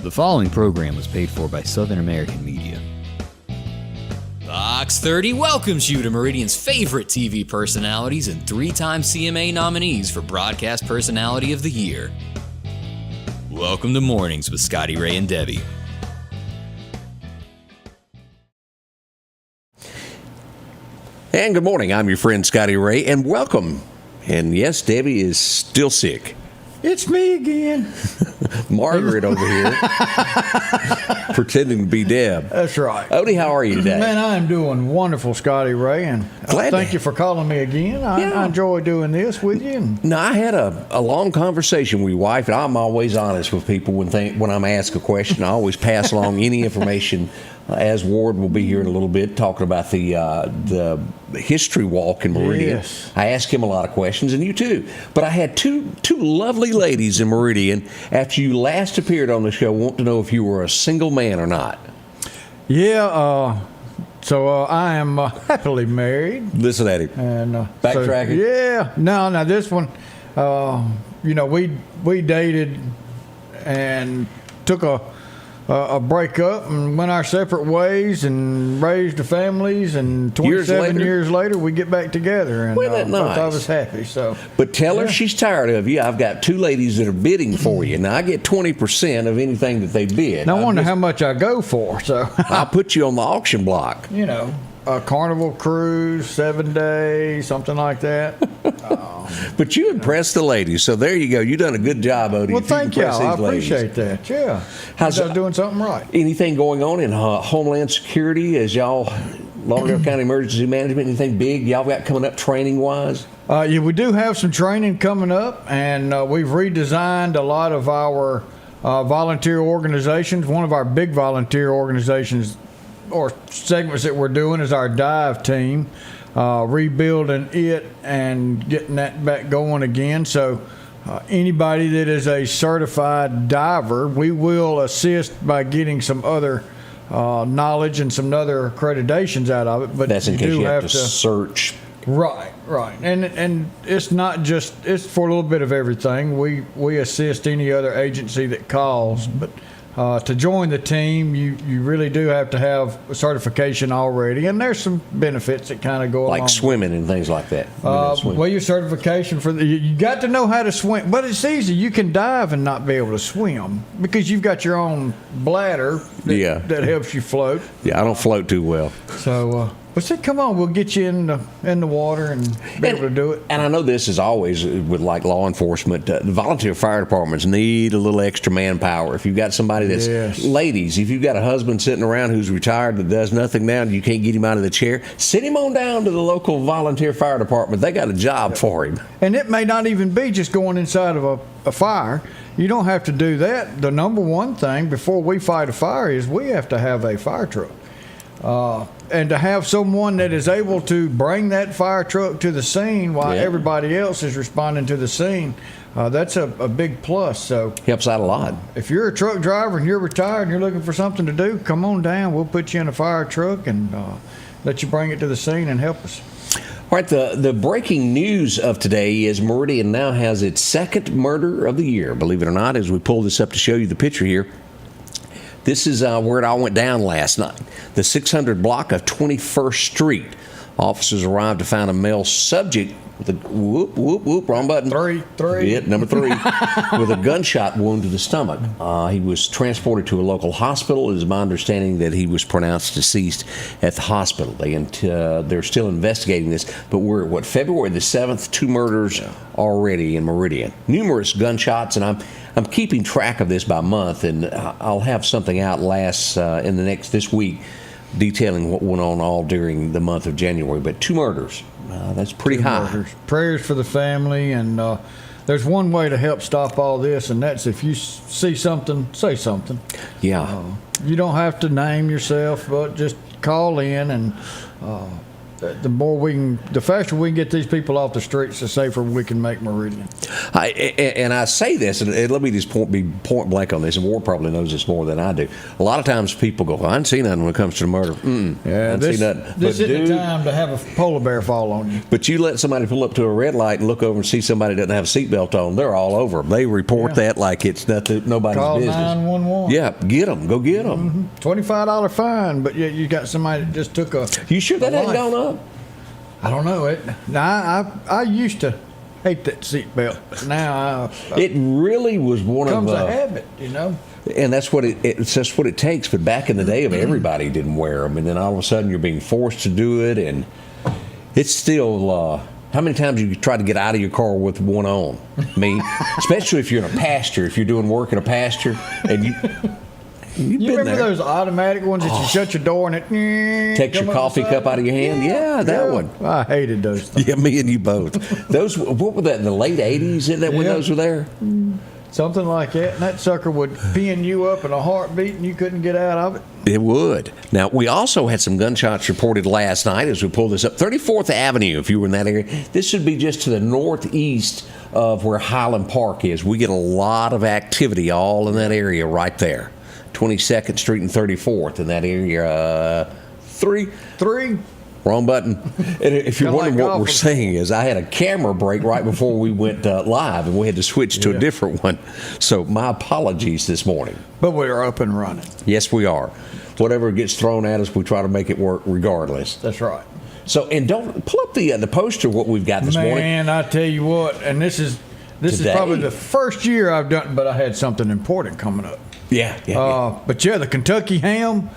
The following program was paid for by Southern American Media. Fox 30 welcomes you to Meridian's favorite TV personalities and three-time CMA nominees for Broadcast Personality of the Year. Welcome to Mornings with Scotty, Ray, and Debbie. And good morning. I'm your friend Scotty Ray, and welcome. And yes, Debbie is still sick. It's me again. Margaret over here pretending to be Deb. That's right. Odie, how are you today? Man, I'm doing wonderful, Scotty Ray, and thank you for calling me again. I enjoy doing this with you. Now, I had a long conversation with your wife, and I'm always honest with people when I'm asked a question. I always pass along any information, as Ward will be here in a little bit talking about the history walk in Meridian. Yes. I asked him a lot of questions, and you too. But I had two lovely ladies in Meridian after you last appeared on the show want to know if you were a single man or not. Yeah, so I am happily married. Listen at him. And backtracking. Now this one, we dated and took a breakup and went our separate ways and raised the families, and 27 years later we get back together, and Wasn't that nice? I was happy. So, but tell her she's tired of you. I've got two ladies that are bidding for you. Now I get 20% of anything that they bid. Now I wonder how much I go for. So I'll put you on the auction block. A Carnival cruise, 7 days, something like that. But you impressed the ladies, so there you go. You done a good job, Odie. Well, thank you. I appreciate that. Yeah, how's y'all doing something right? Anything going on in Homeland Security as y'all, Lauderdale County Emergency Management? Anything big y'all got coming up training wise? Yeah, we do have some training coming up, and we've redesigned a lot of our volunteer organizations. One of our big volunteer organizations or segments that we're doing is our dive team, rebuilding it and getting that back going again. So anybody that is a certified diver, we will assist by getting some other knowledge and some other accreditations out of it. But that's in case you have to search. Right. And it's not just, it's for a little bit of everything. We assist any other agency that calls, but to join the team, you really do have to have a certification already, and there's some benefits that kind of go along. Like swimming and things like that. Well, your certification you got to know how to swim, but it's easy. You can dive and not be able to swim because you've got your own bladder that helps you float. Yeah, I don't float too well. So, but say, come on, we'll get you in the water and be able to do it. And I know this is always with like law enforcement. The volunteer fire departments need a little extra manpower. If you've got somebody that's ladies, if you've got a husband sitting around who's retired that does nothing now, and you can't get him out of the chair, send him on down to the local volunteer fire department. They got a job for him. And it may not even be just going inside of a fire. You don't have to do that. The number one thing before we fight a fire is we have to have a fire truck. And to have someone that is able to bring that fire truck to the scene while everybody else is responding to the scene, that's a big plus. So helps out a lot. If you're a truck driver and you're retired and you're looking for something to do, come on down. We'll put you in a fire truck and let you bring it to the scene and help us. All right, the breaking news of today is Meridian now has its second murder of the year, believe it or not, as we pull this up to show you the picture here. This is where it all went down last night. The 600 block of 21st Street. Officers arrived to find a male subject with a wrong button. Three. Yeah, number 3, with a gunshot wound to the stomach. He was transported to a local hospital. It is my understanding that he was pronounced deceased at the hospital. They're still investigating this, but we're at February the 7th, 2 murders already in Meridian. Numerous gunshots, and I'm keeping track of this by month, and I'll have something out this week detailing what went on all during the month of January. But 2 murders, that's pretty high. Murders. Prayers for the family, and there's one way to help stop all this, and that's if you see something, say something. Yeah. You don't have to name yourself, but just call in and the faster we can get these people off the streets, the safer we can make Meridian. And I say this, and let me just be point blank on this, and Ward probably knows this more than I do. A lot of times people go, I didn't see nothing when it comes to the murder. Yeah, this isn't the time to have a polar bear fall on you. But you let somebody pull up to a red light and look over and see somebody that doesn't have a seatbelt on, they're all over them. They report that like it's nobody's Call business. 911. Yeah, get them. Go get them. $25 fine, but you got somebody that just took a. You sure that hasn't gone up? I don't know it. Now I used to hate that seatbelt, but now it really was one of a habit, you know. And that's what it's just what it takes. But back in the day, everybody didn't wear them, and then all of a sudden you're being forced to do it, and it's still. How many times you try to get out of your car with one on? I mean, especially if you're in a pasture, if you're doing work in a pasture, and you remember those automatic ones that you shut your door and it takes your coffee cup out of your hand? Yeah, that one. I hated those things. Yeah, me and you both. Those, what were that, in the late 80s? Isn't that when those were there? Something like that. And that sucker would pin you up in a heartbeat and you couldn't get out of it. It would. Now, we also had some gunshots reported last night as we pulled this up. 34th Avenue, if you were in that area. This should be just to the northeast of where Highland Park is. We get a lot of activity all in that area right there. 22nd Street and 34th in that area. Three. Wrong button. And if you're wondering what we're saying is I had a camera break right before we went live, and we had to switch to a different one. So my apologies this morning. But we are up and running. Yes, we are. Whatever gets thrown at us, we try to make it work regardless. That's right. So, and don't pull up the poster what we've got this morning. Man, I tell you what, and this is probably the first year I've done, but I had something important coming up. Yeah. But the Kentucky ham,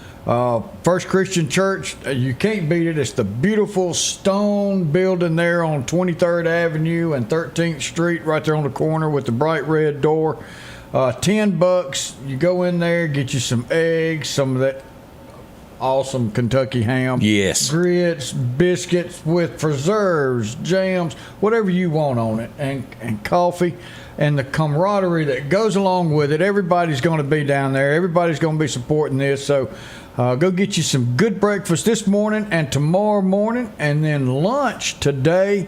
First Christian Church, you can't beat it. It's the beautiful stone building there on 23rd Avenue and 13th Street, right there on the corner with the bright red door. $10. You go in there, get you some eggs, some of that awesome Kentucky ham. Yes. Grits, biscuits with preserves, jams, whatever you want on it, and coffee. And the camaraderie that goes along with it. Everybody's going to be down there. Everybody's going to be supporting this. So go get you some good breakfast this morning and tomorrow morning, and then lunch today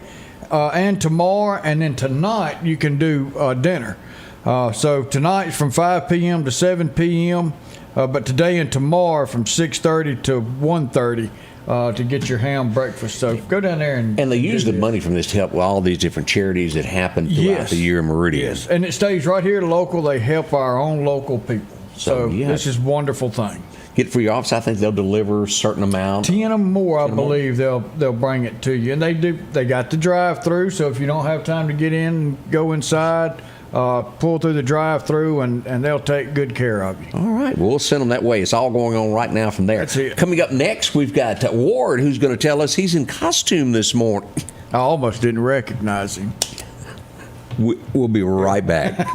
and tomorrow, and then tonight you can do dinner. So tonight is from 5 p.m. to 7 p.m., but today and tomorrow from 6:30 to 1:30. To get your ham breakfast. So go down there and they use the money from this to help with all these different charities that happen throughout the year in Meridian. Yes, and it stays right here local. They help our own local people. So this is a wonderful thing. Get for your office. I think they'll deliver a certain amount. 10 or more, I believe they'll bring it to you. And they do. They got the drive-through. So if you don't have time to get in and go inside, pull through the drive-through, and they'll take good care of you. All right. We'll send them that way. It's all going on right now from there. That's it. Coming up next, we've got Ward, who's going to tell us he's in costume this morning. I almost didn't recognize him. We'll be right back.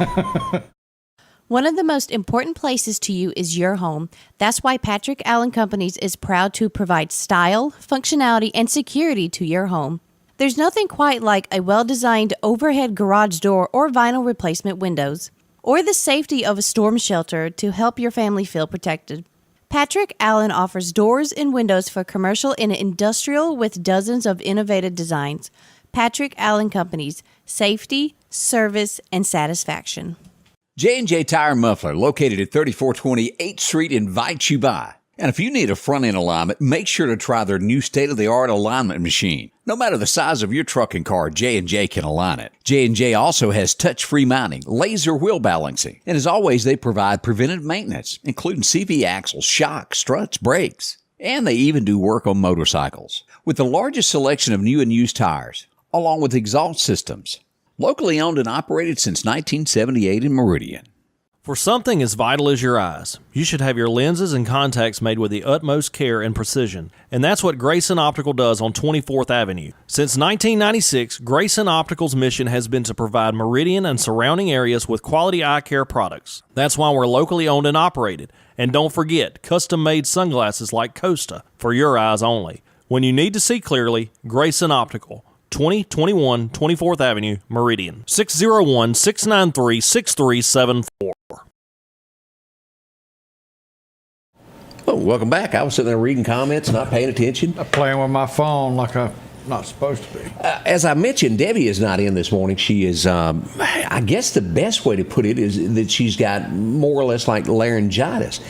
One of the most important places to you is your home. That's why Patrick Allen Companies is proud to provide style, functionality, and security to your home. There's nothing quite like a well-designed overhead garage door or vinyl replacement windows, or the safety of a storm shelter to help your family feel protected. Patrick Allen offers doors and windows for commercial and industrial with dozens of innovative designs. Patrick Allen Companies, safety, service, and satisfaction. J&J Tire Muffler, located at 3420 8th Street, invites you by. And if you need a front-end alignment, make sure to try their new state-of-the-art alignment machine. No matter the size of your truck and car, J&J can align it. J&J also has touch-free mounting, laser wheel balancing, and as always, they provide preventive maintenance, including CV axles, shocks, struts, brakes. And they even do work on motorcycles. With the largest selection of new and used tires, along with exhaust systems. Locally owned and operated since 1978 in Meridian. For something as vital as your eyes, you should have your lenses and contacts made with the utmost care and precision. And that's what Grayson Optical does on 24th Avenue. Since 1996, Grayson Optical's mission has been to provide Meridian and surrounding areas with quality eye care products. That's why we're locally owned and operated. And don't forget, custom-made sunglasses like Costa for your eyes only. When you need to see clearly, Grayson Optical. 2021 24th Avenue, Meridian. 601-693-6374. Oh, welcome back. I was sitting there reading comments, not paying attention. I'm playing with my phone like I'm not supposed to be. As I mentioned, Debbie is not in this morning. She is, I guess the best way to put it is that she's got more or less like laryngitis.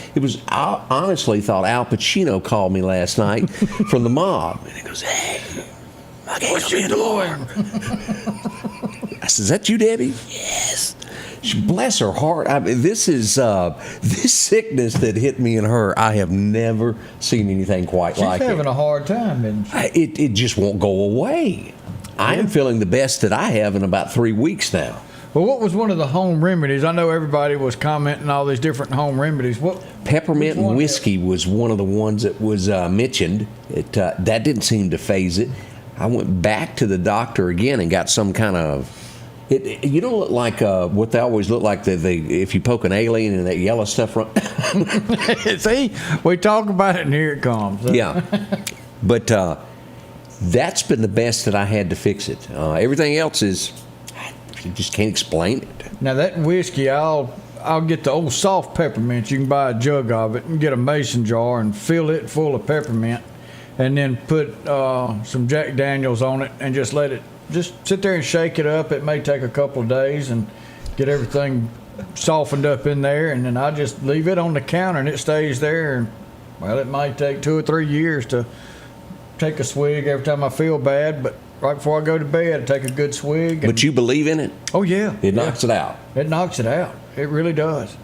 I honestly thought Al Pacino called me last night from the mob. And he goes, hey, I can't What come you in tomorrow. I said, is that you, Debbie? Yes. Bless her heart. I mean, this sickness that hit me and her. I have never seen anything quite like it. She's having a hard time, isn't she? It just won't go away. I am feeling the best that I have in about 3 weeks now. Well, what was one of the home remedies? I know everybody was commenting all these different home remedies. Peppermint and whiskey was one of the ones that was mentioned. That didn't seem to phase it. I went back to the doctor again and got some kind of. You don't look like what they always look like. If you poke an alien and that yellow stuff. See, we talk about it and here it comes. Yeah, but that's been the best that I had to fix it. Everything else is, I just can't explain it. Now that whiskey, I'll get the old soft peppermint. You can buy a jug of it and get a mason jar and fill it full of peppermint, and then put some Jack Daniels on it and just let it. Just sit there and shake it up. It may take a couple of days and get everything softened up in there, and then I just leave it on the counter and it stays there. And well, it might take 2 or 3 years to take a swig every time I feel bad, but right before I go to bed, I take a good swig. But you believe in it? Oh yeah, It knocks it out. It knocks it out. It really does.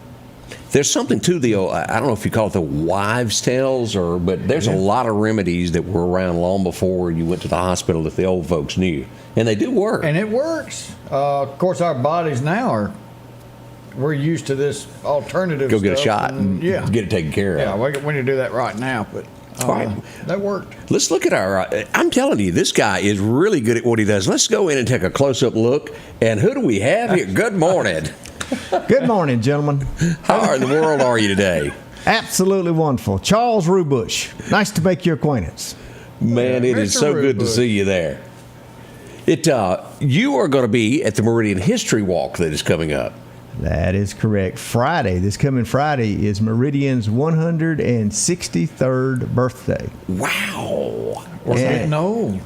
There's something to the, I don't know if you call it the wives' tales, but there's a lot of remedies that were around long before you went to the hospital that the old folks knew. And they do work. And it works. Of course, our bodies now we're used to this alternative Go get a stuff, shot and get it taken care of. Yeah, we need to do that right now, but that worked. Let's look at I'm telling you, this guy is really good at what he does. Let's go in and take a close-up look. And who do we have here? Good morning. Good morning, gentlemen. How in the world are you today? Absolutely wonderful. Charles Rubush. Nice to make your acquaintance. Man, it is so good to see you there. You are going to be at the Meridian History Walk that is coming up. That is correct. This coming Friday, is Meridian's 163rd birthday. Wow. We're getting old.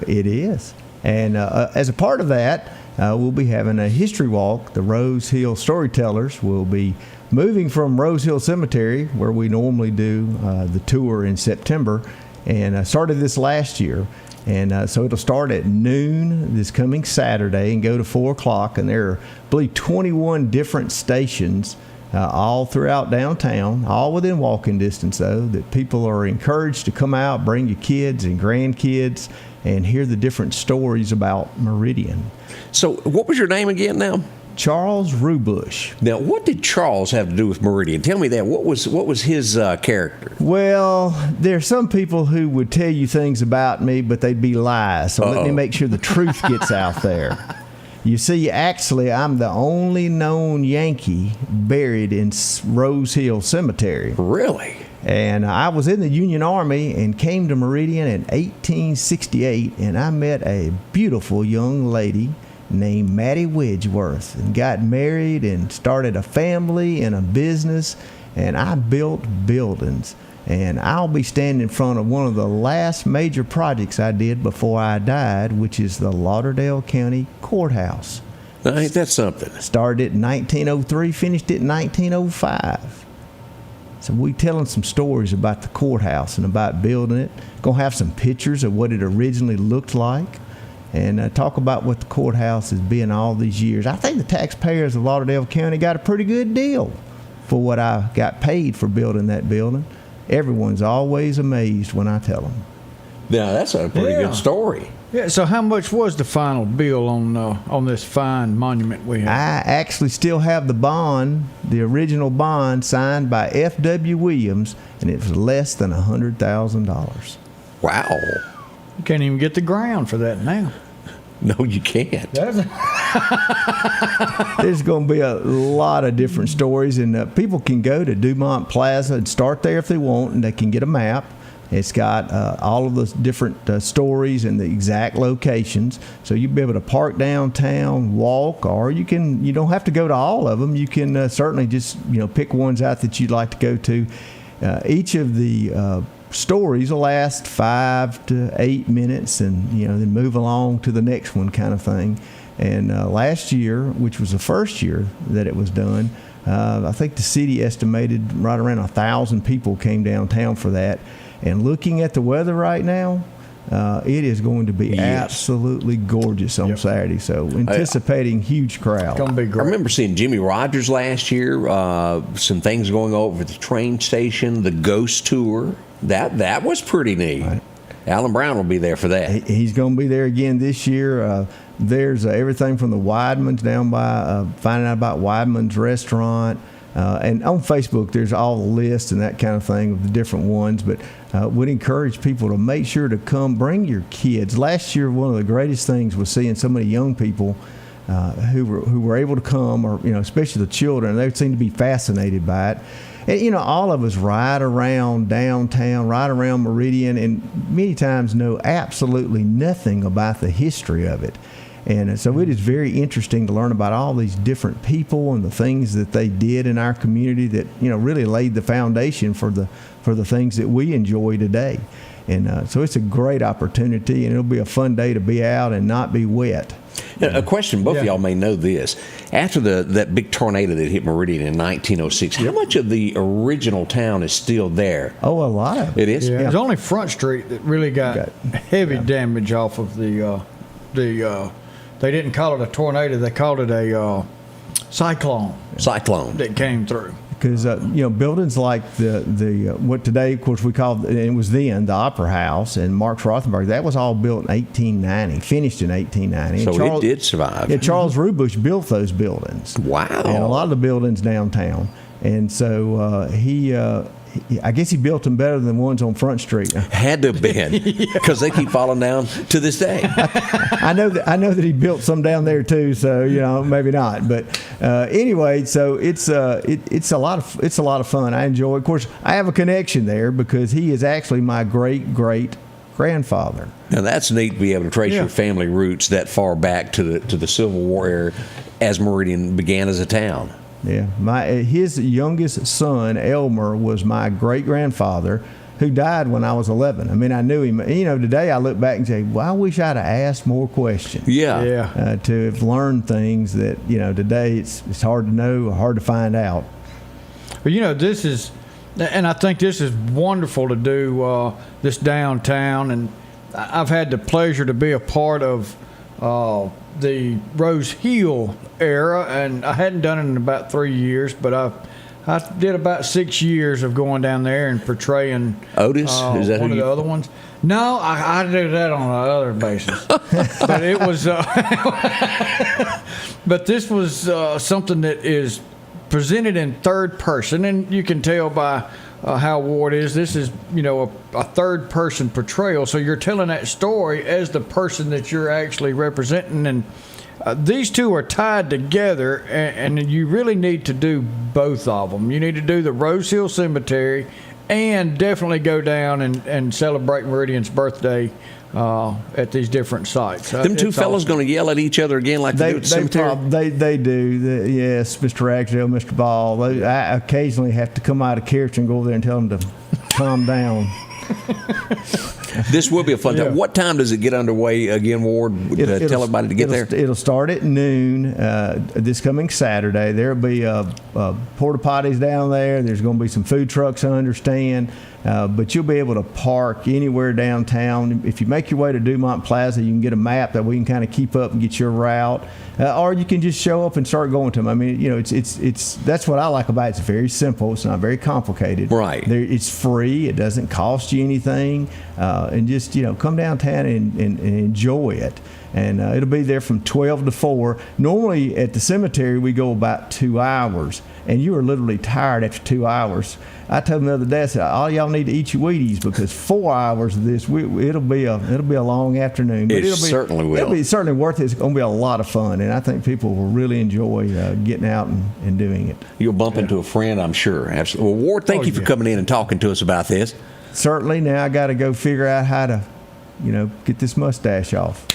It is. And as a part of that, we'll be having a history walk. The Rose Hill Storytellers will be moving from Rose Hill Cemetery, where we normally do the tour in September, and started this last year. And so it'll start at noon this coming Saturday and go to 4 o'clock. And there are, I believe, 21 different stations all throughout downtown, all within walking distance, though, that people are encouraged to come out, bring your kids and grandkids, and hear the different stories about Meridian. So what was your name again now? Charles Rubush. Now, what did Charles have to do with Meridian? Tell me that. What was his character? Well, there are some people who would tell you things about me, but they'd be lies. So let me make sure the truth gets out there. You see, actually, I'm the only known Yankee buried in Rose Hill Cemetery. Really? And I was in the Union Army and came to Meridian in 1868, and I met a beautiful young lady named Mattie Wedgeworth, and got married and started a family and a business, and I built buildings. And I'll be standing in front of one of the last major projects I did before I died, which is the Lauderdale County Courthouse. Now, ain't that something? Started it in 1903, finished it in 1905. So we telling some stories about the courthouse and about building it. Gonna have some pictures of what it originally looked like, and talk about what the courthouse has been all these years. I think the taxpayers of Lauderdale County got a pretty good deal for what I got paid for building that building. Everyone's always amazed when I tell them. Now, that's a pretty good story. Yeah. So how much was the final bill on this fine monument we have? I actually still have the bond, the original bond signed by F.W. Williams, and it was less than $100,000. Wow. You can't even get the ground for that now. No, you can't. There's going to be a lot of different stories, and people can go to Dumont Plaza and start there if they want, and they can get a map. It's got all of the different stories and the exact locations, so you'll be able to park downtown, walk, or you don't have to go to all of them. You can certainly just pick ones out that you'd like to go to. each of the stories will last 5 to 8 minutes, and then move along to the next one, kind of thing. And last year, which was the first year that it was done, I think the city estimated right around 1,000 people came downtown for that. And looking at the weather right now, it is going to be absolutely gorgeous on Saturday. So anticipating huge crowd. It's going to be great. I remember seeing Jimmy Rogers last year. Some things going over at the train station, the ghost tour. That was pretty neat. Right. Alan Brown will be there for that. He's going to be there again this year. There's everything from the Weidmans down by finding out about Weidman's restaurant. And on Facebook, there's all the lists and that kind of thing of the different ones. But would encourage people to make sure to come, bring your kids. Last year, one of the greatest things was seeing so many young people who were able to come, or especially the children. They seemed to be fascinated by it. And, all of us ride around downtown, ride around Meridian, and many times know absolutely nothing about the history of it. And so it is very interesting to learn about all these different people and the things that they did in our community that, really laid the foundation for the things that we enjoy today. And so it's a great opportunity, and it'll be a fun day to be out and not be wet. Now, a question, both of y'all may know this. After that big tornado that hit Meridian in 1906, how much of the original town is still there? Oh, a lot of it. It is? Yeah. There's only Front Street that really got heavy damage off of the they didn't call it a tornado, they called it a cyclone. Cyclone. That came through. Because buildings like the what today, of course, we call, and it was then the Opera House and Marx Rothenberg. That was all built in 1890, finished in 1890. So Charles, it did survive. Yeah, Charles Rubush built those buildings. Wow! And a lot of the buildings downtown. And so I guess he built them better than ones on Front Street. Had to have been, because they keep falling down to this day. I know that he built some down there too, so maybe not. But anyway, so it's a lot of fun. I enjoy it. Of course, I have a connection there because he is actually my great grandfather. Now that's neat to be able to trace your family roots that far back to the Civil War era, as Meridian began as a town. Yeah, his youngest son, Elmer, was my great-grandfather, who died when I was 11. I mean, I knew him. Today I look back and say, well, I wish I'd have asked more questions. Yeah. To have learned things that, today it's hard to know, hard to find out. But, this is, and I think this is wonderful to do, this downtown. And I've had the pleasure to be a part of the Rose Hill era, and I hadn't done it in about 3 years, but I did about 6 years of going down there and portraying Otis. Is that one of the other ones? No, I did that on another basis. But it was, but this was something that is presented in third person, and you can tell by how Ward is. This is, a third person portrayal. So you're telling that story as the person that you're actually representing, and these two are tied together, and you really need to do both of them. You need to do the Rose Hill Cemetery and definitely go down and celebrate Meridian's birthday at these different sites. Them two fellows going to yell at each other again like they do at the cemetery? They do. Yes, Mr. Ragsdale, Mr. Ball. I occasionally have to come out of character and go over there and tell them to calm down. This will be a fun time. What time does it get underway again, Ward? Tell everybody to get there. It'll start at noon this coming Saturday. There'll be porta potties down there. There's going to be some food trucks, I understand. But you'll be able to park anywhere downtown. If you make your way to Dumont Plaza, you can get a map that we can kind of keep up and get your route. Or you can just show up and start going to them. I mean, it's that's what I like about it. It's very simple. It's not very complicated. Right. It's free. It doesn't cost you anything. And just, come downtown and enjoy it. And it'll be there from 12 to 4. Normally at the cemetery, we go about 2 hours. And you are literally tired after 2 hours. I told them the other day, I said, all y'all need to eat your Wheaties, because 4 hours of this, it'll be a long afternoon. But certainly will. It'll be certainly worth it. It's going to be a lot of fun, and I think people will really enjoy getting out and doing it. You'll bump into a friend, I'm sure. Absolutely. Well, Ward, thank you for coming in and talking to us about this. Certainly. Now I got to go figure out how to, get this mustache off.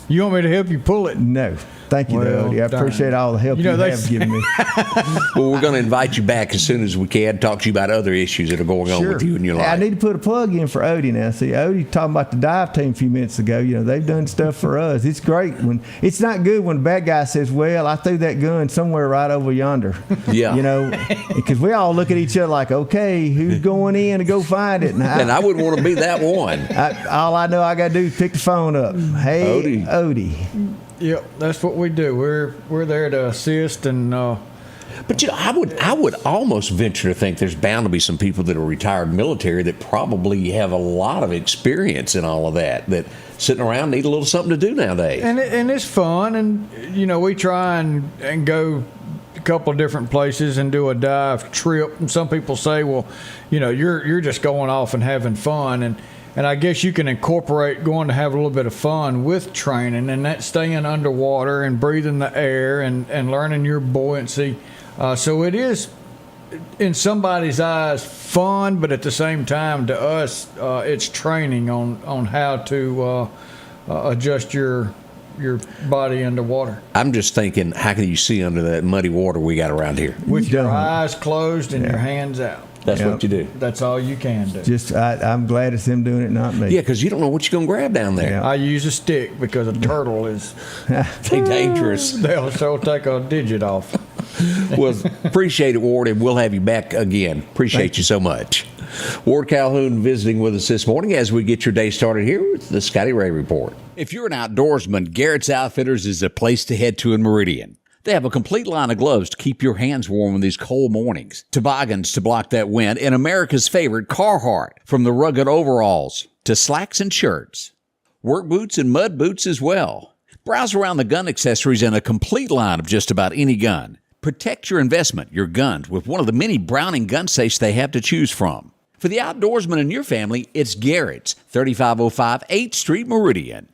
You want me to help you pull it? No. Thank you, Well, Odie. I darn. appreciate all the help you they have given me. Well, we're going to invite you back as soon as we can, talk to you about other issues that are going on with you and your Hey, I life. need to put a plug in for Odie now. See, Odie talking about the dive team a few minutes ago. You know, they've done stuff for us. It's great when it's not good when the bad guy says, "Well, I threw that gun somewhere right over yonder." Yeah. You know, because we all look at each other like, "Okay, who's going in to go find it?" And I wouldn't want to be that one. all I know I got to do is pick the phone up. Hey, Odie. Odie. Yep, that's what we do. We're there to assist and. But you know, I would almost venture to think there's bound to be some people that are retired military that probably have a lot of experience in all of that sitting around need a little something to do nowadays. And it's fun, and you know we try and go a couple of different places and do a dive trip. And some people say, well, you know, you're just going off and having fun, and I guess you can incorporate going to have a little bit of fun with training, and that's staying underwater and breathing the air and learning your buoyancy. So it is, in somebody's eyes, fun, but at the same time, to us, it's training on how to adjust your body underwater. I'm just thinking, how can you see under that muddy water we got around here? With your Don't. eyes closed and your hands out. That's Yep. what you do. That's all you can do. I'm glad it's him doing it, not me. Yeah, because you don't know what you're going to grab down there. Yeah. I use a stick because a turtle is, They dangerous. they'll take a digit off. Well, appreciate it, Ward, and we'll have you back again. Appreciate you so much. Ward Calhoun visiting with us this morning as we get your day started here with the Scotty Ray Report. If you're an outdoorsman, Garrett's Outfitters is a place to head to in Meridian. They have a complete line of gloves to keep your hands warm in these cold mornings, toboggans to block that wind, and America's favorite Carhartt, from the rugged overalls to slacks and shirts. Work boots and mud boots as well. Browse around the gun accessories and a complete line of just about any gun. Protect your investment, your guns, with one of the many Browning gun safes they have to choose from. For the outdoorsman in your family, it's Garrett's, 3505 8th Street, Meridian.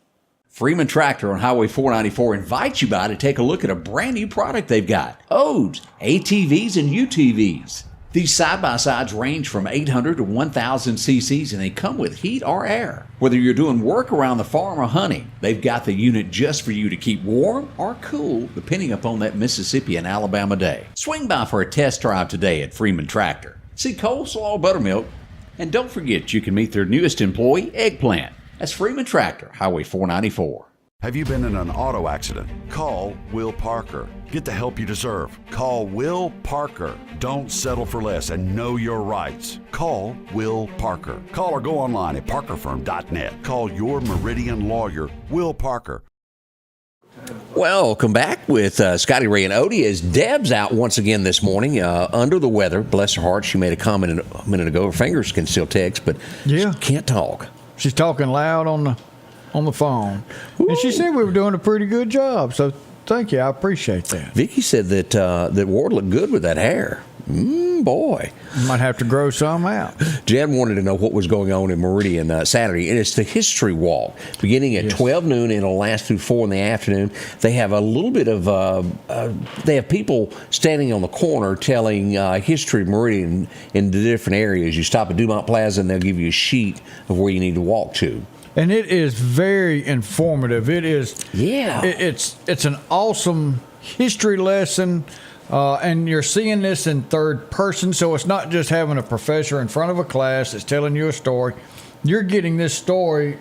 Freeman Tractor on Highway 494 invites you by to take a look at a brand new product they've got. Odes, ATVs, and UTVs. These side-by-sides range from 800 to 1,000 cc's and they come with heat or air. Whether you're doing work around the farm or hunting, they've got the unit just for you to keep warm or cool depending upon that Mississippi and Alabama day. Swing by for a test drive today at Freeman Tractor. See coleslaw, buttermilk, and don't forget you can meet their newest employee, Eggplant. That's Freeman Tractor, Highway 494. Have you been in an auto accident? Call Will Parker. Get the help you deserve. Call Will Parker. Don't settle for less and know your rights. Call Will Parker. Call or go online at parkerfirm.net. Call your Meridian lawyer, Will Parker. Welcome back with Scotty Ray and Odie as Deb's out once again this morning under the weather. Bless her heart. She made a comment a minute ago. Her fingers can still text, but Yeah. she can't talk. She's talking loud on the phone. And she said we were doing a pretty good job. So thank you. I appreciate that. Vicky said that Ward looked good with that hair. Boy. Might have to grow some out. Jen wanted to know what was going on in Meridian Saturday, and it's the History Walk, beginning at 12 noon, and it'll last through 4 in the afternoon. They have a little bit of, they have people standing on the corner telling history of Meridian in the different areas. You stop at Dumont Plaza, and they'll give you a sheet of where you need to walk to. And it is very informative. It is. Yeah. It's an awesome history lesson. And you're seeing this in third person, so it's not just having a professor in front of a class that's telling you a story. You're getting this story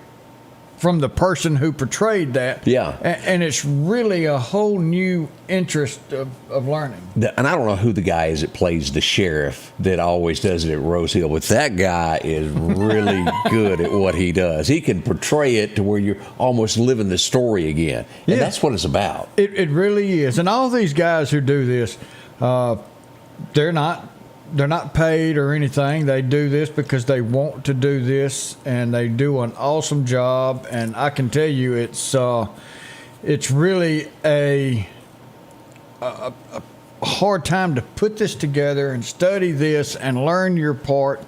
from the person who portrayed that. Yeah. And it's really a whole new interest of learning. And I don't know who the guy is that plays the sheriff that always does it at Rose Hill, but that guy is really good at what he does. He can portray it to where you're almost living the story again. And Yeah. that's what it's about. It really is. And all these guys who do this, they're not paid or anything. They do this because they want to do this, and they do an awesome job. And I can tell you, it's really a hard time to put this together and study this and learn your part.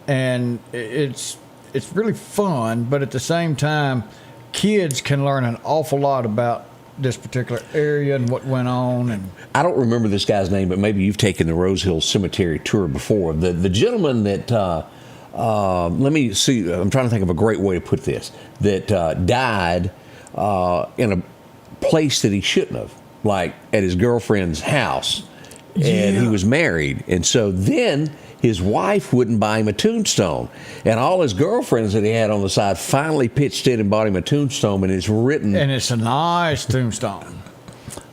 And it's really fun, but at the same time, kids can learn an awful lot about this particular area and what went on. And I don't remember this guy's name, but maybe you've taken the Rose Hill Cemetery tour before. The gentleman that, let me see, I'm trying to think of a great way to put this, that died in a place that he shouldn't have, like at his girlfriend's house. And he was married. And so then his wife wouldn't buy him a tombstone. And all his girlfriends that he had on the side finally pitched in and bought him a tombstone, and it's written. And it's a nice tombstone.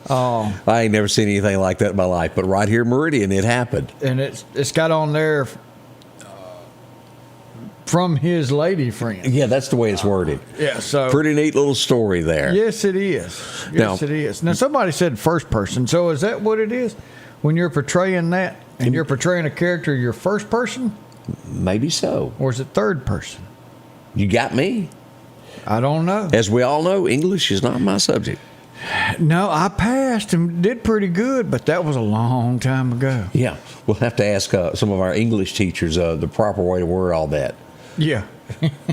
I ain't never seen anything like that in my life, but right here in Meridian, it happened. And it's got on there from his lady friend. Yeah, that's the way it's worded. Yeah, so pretty neat little story there. Yes, it is. Yes, it is. Now, somebody said first person. So is that what it is? When you're portraying that and you're portraying a character, you're first person? Maybe so. Or is it third person? You got me. I don't know. As we all know, English is not my subject. No, I passed and did pretty good, but that was a long time ago. Yeah, we'll have to ask some of our English teachers the proper way to word all that. Yeah,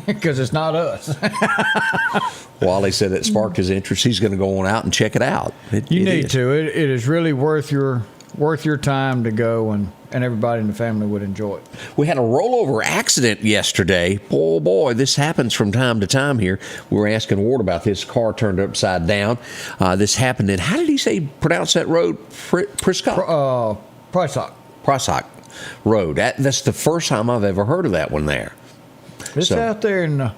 because it's not us. Wally said that sparked his interest. He's going to go on out and check it out. You need to. It is really worth your time to go, and everybody in the family would enjoy it. We had a rollover accident yesterday. Oh boy, this happens from time to time here. We were asking Ward about this. Car turned upside down. This happened in, how did he say pronounce that road? Prescott? Prysock Road. That's the first time I've ever heard of that one there. It's out there in the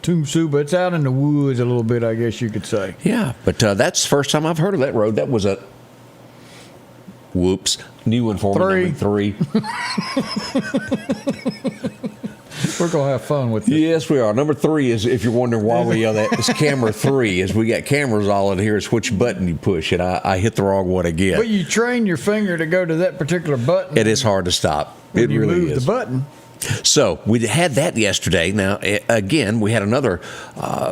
Toomsuba. It's out in the woods a little bit, I guess you could say. Yeah, but that's the first time I've heard of that road. That was a whoops. New one for me, 3. We're going to have fun with this. Yes, we are. Number 3 is, if you're wondering why we yell that, it's camera 3, is we got cameras all in here. It's which button you push, and I hit the wrong one again. But you train your finger to go to that particular button. It is hard to stop. It really is. You move the button. So we had that yesterday. Now, again, we had another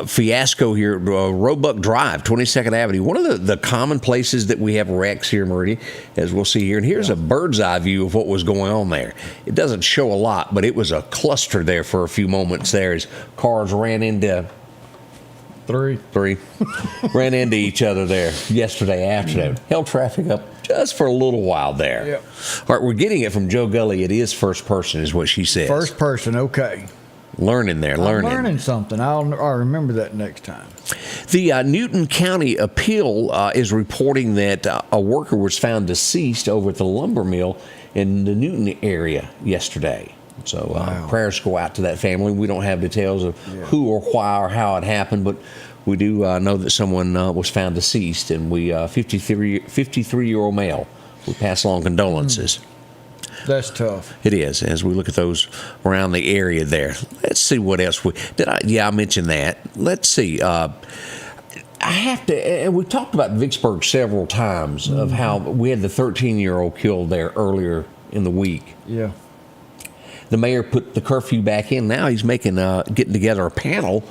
fiasco here at Roebuck Drive, 22nd Avenue. One of the common places that we have wrecks here in Meridian, as we'll see here. And here's a bird's eye view of what was going on there. It doesn't show a lot, but it was a cluster there for a few moments there as cars ran into... 3. Ran into each other there yesterday afternoon. Held traffic up just for a little while there. Yep. All right, we're getting it from Joe Gully. It is first person, is what she says. First person, okay. Learning there, learning. I'm learning something. I'll remember that next time. The Newton County Appeal is reporting that a worker was found deceased over at the lumber mill in the Newton area yesterday. So prayers go out to that family. We don't have details of who or why or how it happened, but we do know that someone was found deceased, and 53-year-old male. We pass along condolences. That's tough. It is, as we look at those around the area there. Let's see what else I mentioned that. Let's see. I have to, and we've talked about Vicksburg several times of how we had the 13-year-old killed there earlier in the week. Yeah. The mayor put the curfew back in. Now he's getting together a panel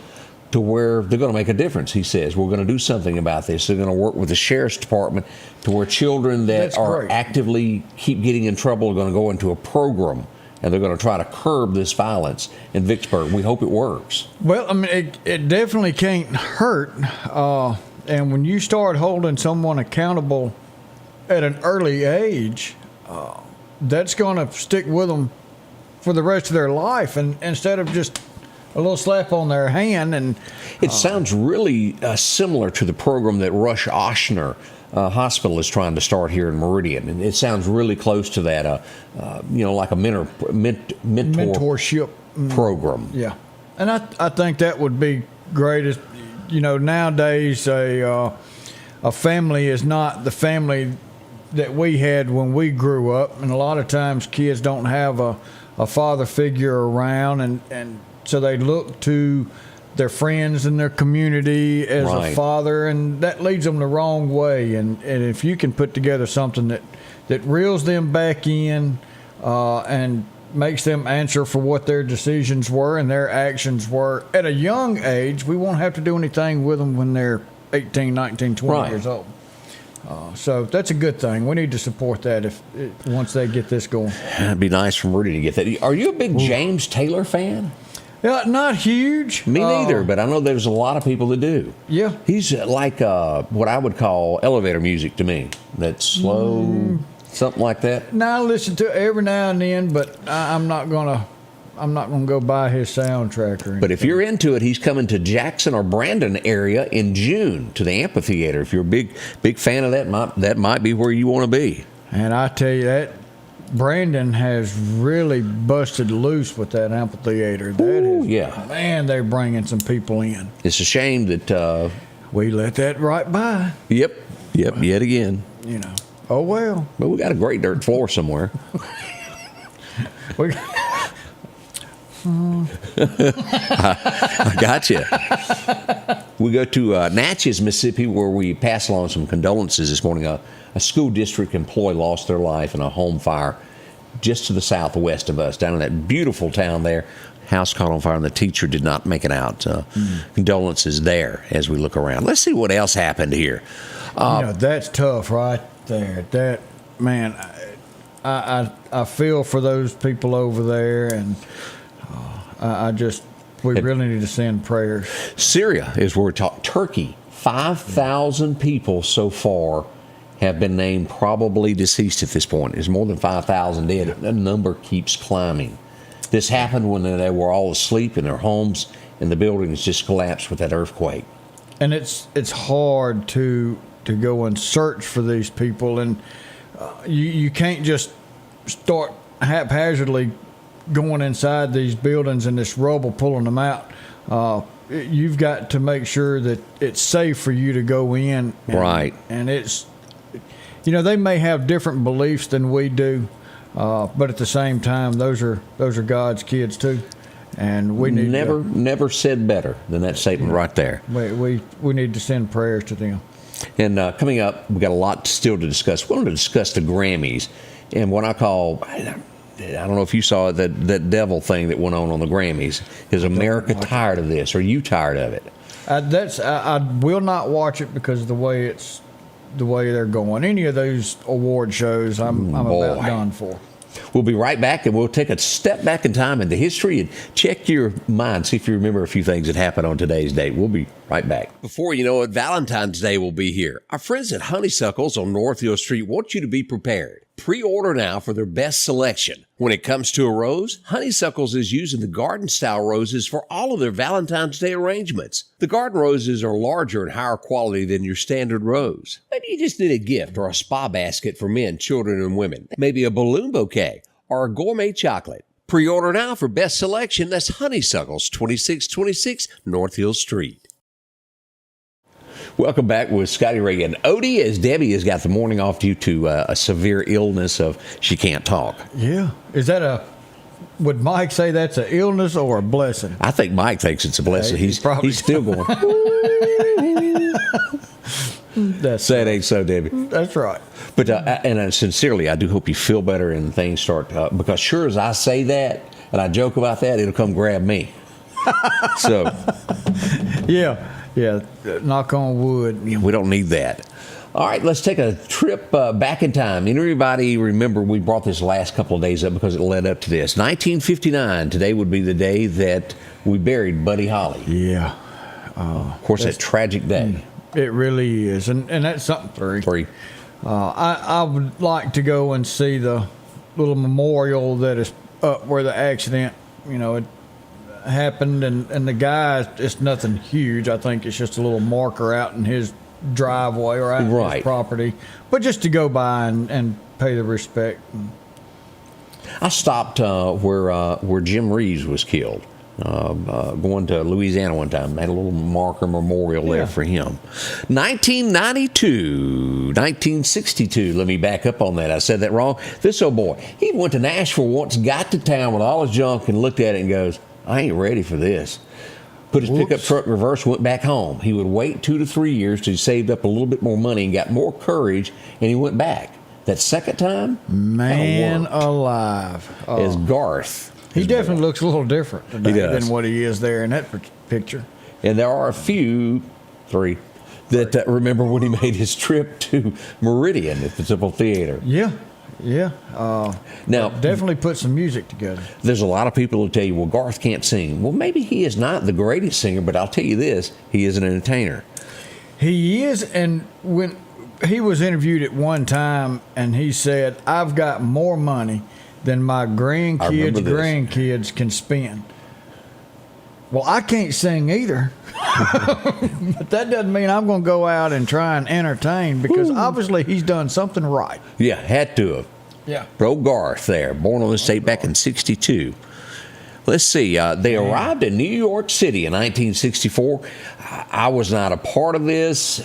to where they're going to make a difference, he says. We're going to do something about this. They're going to work with the sheriff's department to where children that are actively keep getting in trouble are going to go into a program, and they're going to try to curb this violence in Vicksburg. We hope it works. Well, I mean, it definitely can't hurt. And when you start holding someone accountable at an early age, that's going to stick with them for the rest of their life, and instead of just a little slap on their hand. And it sounds really similar to the program that Rush Ochsner Hospital is trying to start here in Meridian, and it sounds really close to that. Like a mentorship program. Yeah, and I think that would be great. Nowadays a family is not the family that we had when we grew up, and a lot of times kids don't have a father figure around, and so they look to their friends and their community as a father, and that leads them the wrong way. And if you can put together something that reels them back in and makes them answer for what their decisions were and their actions were at a young age, we won't have to do anything with them when they're 18, 19, 20 years old. So that's a good thing. We need to support that once they get this going. It'd be nice for Rudy to get that. Are you a big James Taylor fan? Yeah, not huge. Me neither, but I know there's a lot of people that do. Yeah. He's like what I would call elevator music to me. That's slow, something like that. Now I listen to it every now and then, but I'm not going to I'm not going to go buy his soundtrack or anything. But if you're into it, he's coming to Jackson or Brandon area in June to the amphitheater. If you're a big fan of that might be where you want to be. And I tell you that Brandon has really busted loose with that amphitheater. Man, they're bringing some people in. It's a shame that we let that right by. Yep. Yet again. You know. Oh well. But we got a great dirt floor somewhere. I got you. We go to Natchez, Mississippi, where we pass along some condolences this morning. A school district employee lost their life in a home fire just to the southwest of us, down in that beautiful town there. House caught on fire, and the teacher did not make it out. Condolences there as we look around. Let's see what else happened here. That's tough right there. That, man, I feel for those people over there, and we really need to send prayers. Syria is where we're talking. Turkey, 5,000 people so far have been named probably deceased at this point. There's more than 5,000 dead. The number keeps climbing. This happened when they were all asleep in their homes, and the buildings just collapsed with that earthquake. And it's hard to go and search for these people, and you can't just start haphazardly going inside these buildings and this rubble pulling them out. You've got to make sure that it's safe for you to go in. Right. And it's, they may have different beliefs than we do, but at the same time, those are God's kids too, and we need never said better than that statement right there. We need to send prayers to them. And coming up, we got a lot still to discuss. We want to discuss the Grammys and what I call, I don't know if you saw that devil thing that went on the Grammys. Is America tired of this? Are you tired of it? I will not watch it because of the way they're going. Any of those award shows, I'm about done for. We'll be right back, and we'll take a step back in time into history and check your mind, see if you remember a few things that happened on today's date. We'll be right back. Before you know it, Valentine's Day will be here. Our friends at Honeysuckles on Northfield Street want you to be prepared. Pre-order now for their best selection. When it comes to a rose, Honeysuckles is using the garden-style roses for all of their Valentine's Day arrangements. The garden roses are larger and higher quality than your standard rose. Maybe you just need a gift or a spa basket for men, children, and women. Maybe a balloon bouquet or a gourmet chocolate. Pre-order now for best selection. That's Honeysuckles, 2626 North Hill Street. Welcome back with Scotty Ray and Odie, as Debbie has got the morning off due to a severe illness of she can't talk. Yeah. Would Mike say that's an illness or a blessing? I think Mike thinks it's a blessing. He's still going. That ain't so, Debbie. That's right. But and sincerely, I do hope you feel better and things start, because sure as I say that and I joke about that, it'll come grab me. So. Yeah, knock on wood. We don't need that. All right, let's take a trip back in time. Everybody remember we brought this last couple of days up because it led up to this. 1959, today would be the day that we buried Buddy Holly. Yeah. Of course, that tragic day. It really is, and that's something. Three. I would like to go and see the little memorial that is up where the accident, it happened, and the guy, it's nothing huge. I think it's just a little marker out in his driveway or out in his property, but just to go by and pay the respect. I stopped where Jim Reeves was killed, going to Louisiana one time. They had a little marker memorial there for him. 1962, let me back up on that. I said that wrong. This old boy, he went to Nashville once, got to town with all his junk and looked at it and goes, I ain't ready for this. Put his pickup truck in reverse, went back home. He would wait 2 to 3 years till he saved up a little bit more money and got more courage, and he went back. That second time, man alive. As Garth. He definitely looks a little different today than what he is there in that picture. And there are a few, three, that remember when he made his trip to Meridian at the Temple Theater. Yeah. Now, definitely put some music together. There's a lot of people who tell you, well, Garth can't sing. Well, maybe he is not the greatest singer, but I'll tell you this, he is an entertainer. He is, and when he was interviewed at one time, and he said, I've got more money than my grandkids can spend. Well, I can't sing either. But that doesn't mean I'm going to go out and try and entertain, because obviously he's done something right. Yeah, had to have. Yeah. Bro Garth there, born on this date back in 62. Let's see. They arrived in New York City in 1964. I was not a part of this.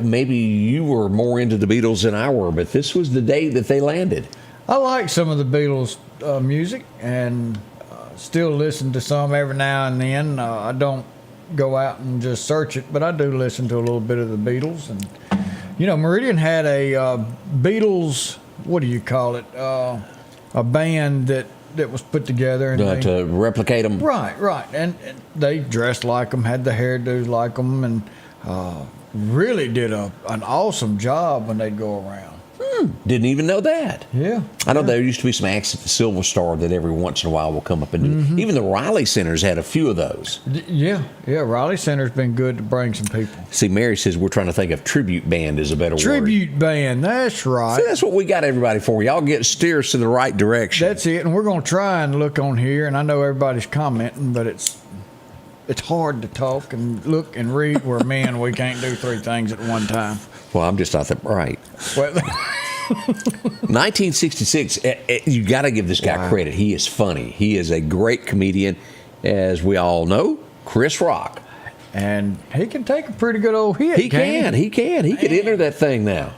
Maybe you were more into the Beatles than I were, but this was the day that they landed. I like some of the Beatles music, and still listen to some every now and then. I don't go out and just search it, but I do listen to a little bit of the Beatles. And Meridian had a Beatles, what do you call it? A band that was put together and to replicate them. Right. And they dressed like them, had the hairdos like them, and really did an awesome job when they'd go around. Didn't even know that. Yeah. I know there used to be some acts at the Silver Star that every once in a while will come up and do. Even the Riley Center's had a few of those. Yeah. Riley Center's been good to bring some people. See, Mary says we're trying to think of tribute band is a better word. Tribute band, that's right. See, that's what we got everybody for. Y'all get steers to the right direction. That's it, and we're going to try and look on here, and I know everybody's commenting, but it's hard to talk and look and read. We're men, we can't do three things at one time. Well, I'm just not that bright. Well, 1966, you got to give this guy credit. He is funny. He is a great comedian, as we all know, Chris Rock. And he can take a pretty good old hit. He can. He could enter that thing now.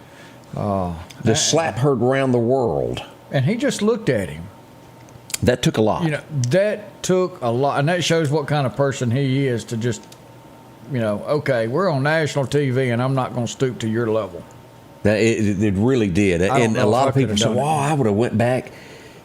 The slap heard around the world. And he just looked at him. That took a lot. That took a lot. And that shows what kind of person he is to just, okay, we're on national TV and I'm not going to stoop to your level. It really did. And a lot of people say, well, I would have went back.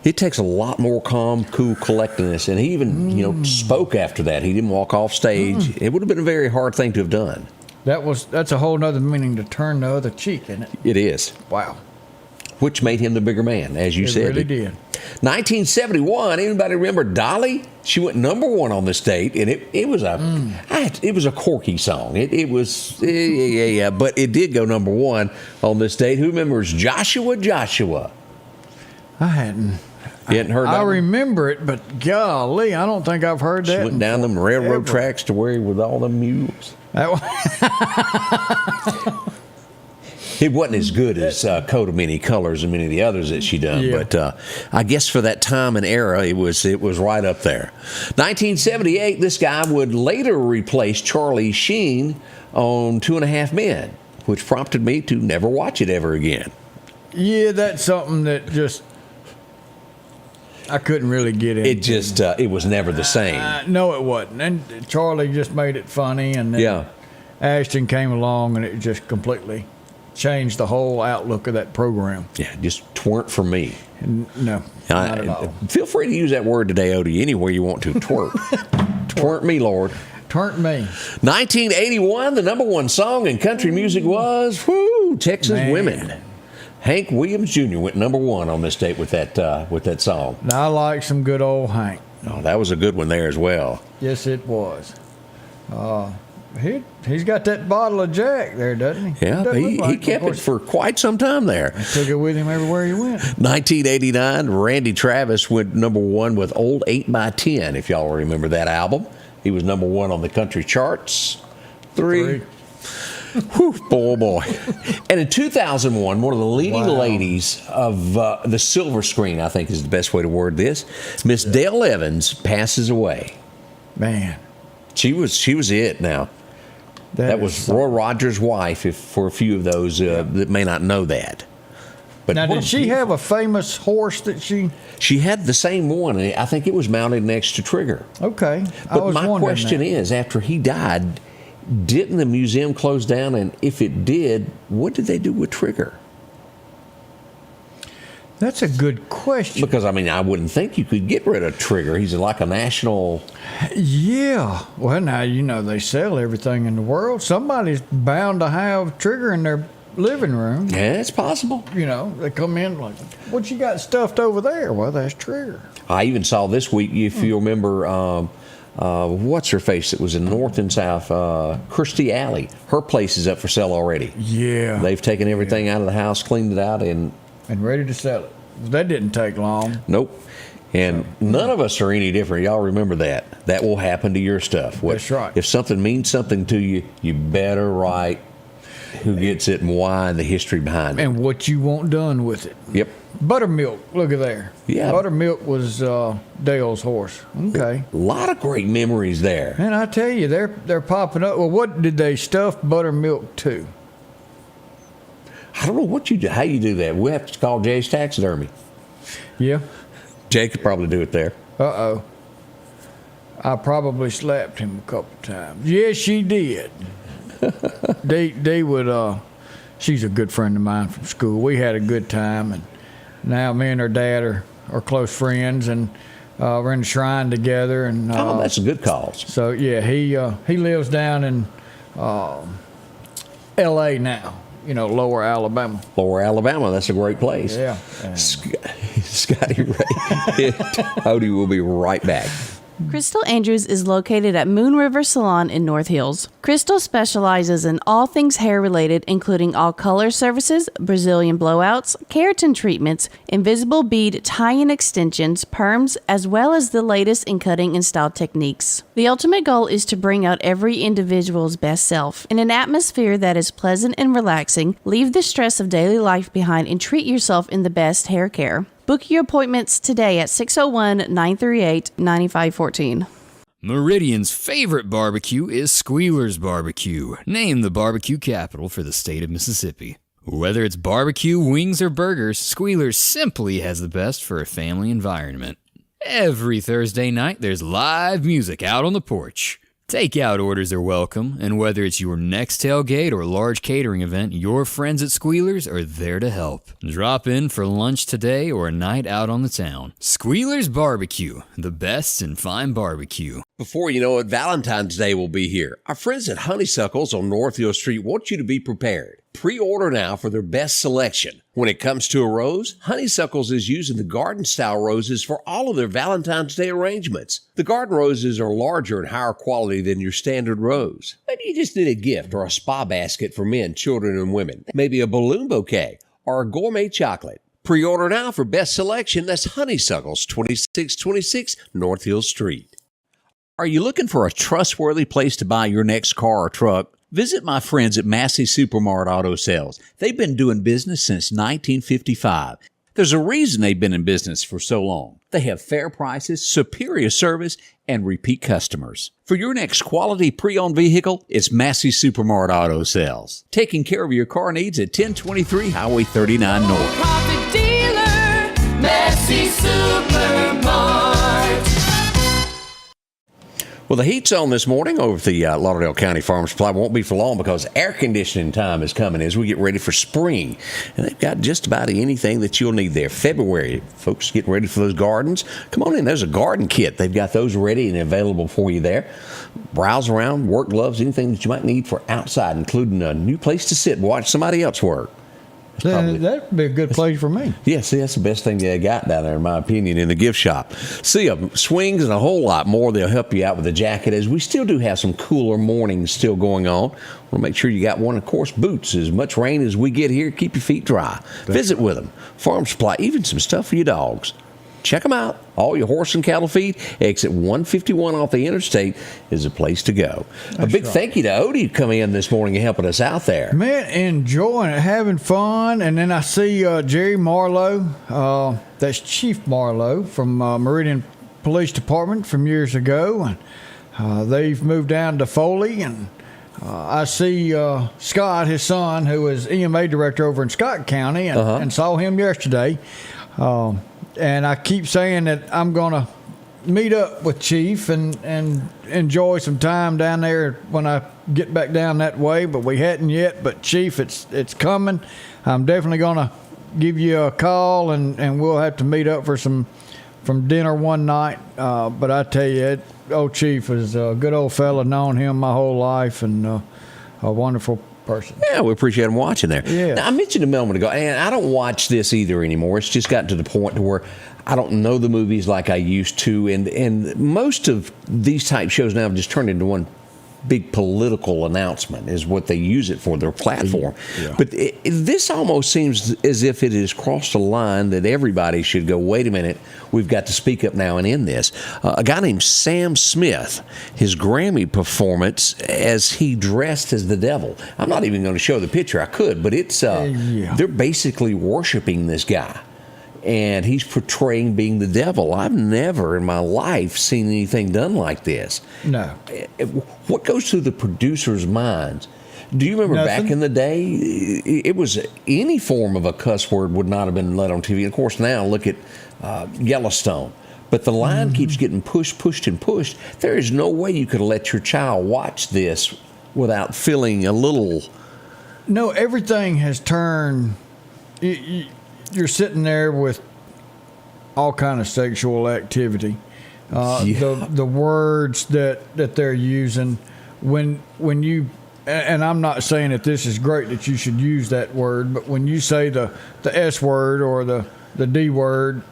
It takes a lot more calm, cool collectedness. And he even, spoke after that. He didn't walk off stage. It would have been a very hard thing to have done. That's a whole nother meaning, to turn the other cheek, isn't it? It is. Wow. Which made him the bigger man, as you said. It really did. 1971. Anybody remember Dolly? She went number one on this date, and it was a corky song. It was but it did go number one on this date. Who remembers Joshua? I hadn't. You hadn't heard that? I remember it, but golly, I don't think I've heard that. She went down them railroad tracks to where with all them mules. It wasn't as good as Coat of Many Colors and many of the others that she done, but I guess for that time and era, it was right up there. 1978, this guy would later replace Charlie Sheen on 2.5 Men, which prompted me to never watch it ever again. Yeah, that's something that just I couldn't really get into. It just it was never the same. No, it wasn't. And Charlie just made it funny, and then Ashton came along, and it just completely changed the whole outlook of that program. Yeah, just twerk for me. No, not at all. Feel free to use that word today, Odie, anywhere you want to. Twerk. Twerk me, Lord. Twerk me. 1981, the number one song in country music was Texas Women. Hank Williams Jr. went number one on this date with that song. Now, I like some good old Hank. Oh, that was a good one there as well. Yes, it was. He's got that bottle of Jack there, doesn't he? Yeah, he kept it for quite some time there. He took it with him everywhere he went. 1989, Randy Travis went number one with Old 8x10, if y'all remember that album. He was number one on the country charts. Three. Whew, boy. And in 2001, one of the leading ladies of the silver screen, I think is the best way to word this, Miss Dale Evans passes away. Man. She was it now. That was Roy Rogers' wife, for a few of those that may not know that. But now, did she have a famous horse that she... She had the same one. I think it was mounted next to Trigger. Okay. But my question is, after he died, didn't the museum close down? And if it did, what did they do with Trigger? That's a good question. Because, I wouldn't think you could get rid of Trigger. He's like a national... Yeah. Well, now, they sell everything in the world. Somebody's bound to have Trigger in their living room. Yeah, it's possible. They come in like, what you got stuffed over there? Well, that's Trigger. I even saw this week, if you remember... what's her face that was in North and South? Kirstie Alley. Her place is up for sale already. Yeah. They've taken everything out of the house, cleaned it out, and ready to sell it. That didn't take long. Nope. And none of us are any different. Y'all remember that. That will happen to your stuff. That's right. If something means something to you, you better write who gets it and why and the history behind it. And what you want done with it. Yep. Buttermilk, look at there. Yeah. Buttermilk was Dale's horse. Okay. A lot of great memories there. And I tell you, they're popping up. Well, what did they stuff buttermilk to? I don't know how you do that. We have to call Jay's Taxidermy. Yeah. Jay could probably do it there. Uh-oh. I probably slapped him a couple times. Yes, she did. they would, she's a good friend of mine from school. We had a good time, and now me and her dad are close friends, and we're in the shrine together. And that's a good cause. So, yeah, he lives down in L.A. now. Lower Alabama. Lower Alabama, that's a great place. Yeah. Scotty Ray. Odie will be right back. Crystal Andrews is located at Moon River Salon in North Hills. Crystal specializes in all things hair related, including all color services, Brazilian blowouts, keratin treatments, invisible bead tie-in extensions, perms, as well as the latest in cutting and style techniques. The ultimate goal is to bring out every individual's best self. In an atmosphere that is pleasant and relaxing, leave the stress of daily life behind and treat yourself in the best hair care. Book your appointments today at 601-938-9514. Meridian's favorite barbecue is Squealer's Barbecue, named the barbecue capital for the state of Mississippi. Whether it's barbecue, wings, or burgers, Squealer's simply has the best for a family environment. Every Thursday night, there's live music out on the porch. Takeout orders are welcome, and whether it's your next tailgate or large catering event, your friends at Squealer's are there to help. Drop in for lunch today or a night out on the town. Squealer's Barbecue, the best in fine barbecue. Before you know it, Valentine's Day will be here. Our friends at Honeysuckles on North Hill Street want you to be prepared. Pre-order now for their best selection. When it comes to a rose, Honeysuckles is using the garden-style roses for all of their Valentine's Day arrangements. The garden roses are larger and higher quality than your standard rose. Maybe you just need a gift or a spa basket for men, children, and women. Maybe a balloon bouquet or a gourmet chocolate. Pre-order now for best selection. That's Honeysuckles, 2626 North Hill Street. Are you looking for a trustworthy place to buy your next car or truck? Visit my friends at Massey Supermart Auto Sales. They've been doing business since 1955. There's a reason they've been in business for so long. They have fair prices, superior service, and repeat customers. For your next quality pre-owned vehicle, it's Massey Supermart Auto Sales. Taking care of your car needs at 1023 Highway 39 North. Profit dealer, Massey Supermart. Well, the heat's on this morning over at the Lauderdale County Farm Supply. Won't be for long because air conditioning time is coming as we get ready for spring. And they've got just about anything that you'll need there. February, folks getting ready for those gardens. Come on in. There's a garden kit. They've got those ready and available for you there. Browse around, work gloves, anything that you might need for outside, including a new place to sit and watch somebody else work. That'd be a good place for me. Yeah, see, that's the best thing they got down there, in my opinion, in the gift shop. See, swings and a whole lot more. They'll help you out with the jacket, as we still do have some cooler mornings still going on. Want to make sure you got one. Of course, boots. As much rain as we get here, keep your feet dry. Visit with them. Farm Supply, even some stuff for your dogs. Check them out. All your horse and cattle feed. Exit 151 off the interstate is a place to go. A big thank you to Odie coming in this morning and helping us out there. Man, enjoying it, having fun. And then I see Jerry Marlowe. That's Chief Marlowe from Meridian Police Department from years ago. And they've moved down to Foley. And I see Scott, his son, who is EMA director over in Scott County, and saw him yesterday. And I keep saying that I'm going to meet up with Chief and enjoy some time down there when I get back down that way. But we hadn't yet. But, Chief, it's coming. I'm definitely going to give you a call, and we'll have to meet up for some dinner one night. But I tell you, old Chief is a good old fella. Known him my whole life, and a wonderful person. Yeah, we appreciate him watching there. Yeah. Now, I mentioned a moment ago, and I don't watch this either anymore. It's just gotten to the point to where I don't know the movies like I used to, and most of these type shows now have just turned into one big political announcement is what they use it for, their platform. But this almost seems as if it has crossed a line that everybody should go, wait a minute, we've got to speak up now and end this. A guy named Sam Smith, his Grammy performance as he dressed as the devil. I'm not even going to show the picture. I could, but it's they're basically worshiping this guy. And he's portraying being the devil. I've never in my life seen anything done like this. No. What goes through the producer's minds? Do you remember back in the day, it was any form of a cuss word would not have been let on TV. Of course, now look at Yellowstone. But the line keeps getting pushed, and pushed. There is no way you could let your child watch this without feeling a little... No, everything has turned... You're sitting there with all kind of sexual activity. The words that they're using when you, and I'm not saying that this is great that you should use that word, but when you say the S word or the D word,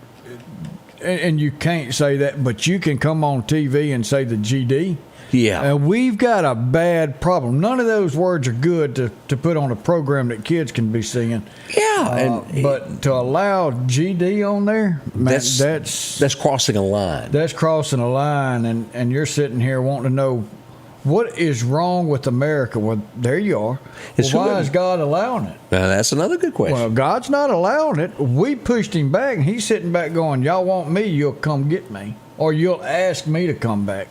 and you can't say that, but you can come on TV and say the GD. Yeah. And we've got a bad problem. None of those words are good to put on a program that kids can be seeing. Yeah. But to allow GD on there, man, that's crossing a line. That's crossing a line, and you're sitting here wanting to know what is wrong with America. Well, there you are. Why is God allowing it? Now, that's another good question. Well, God's not allowing it. We pushed him back, and he's sitting back going, y'all want me, you'll come get me. Or you'll ask me to come back.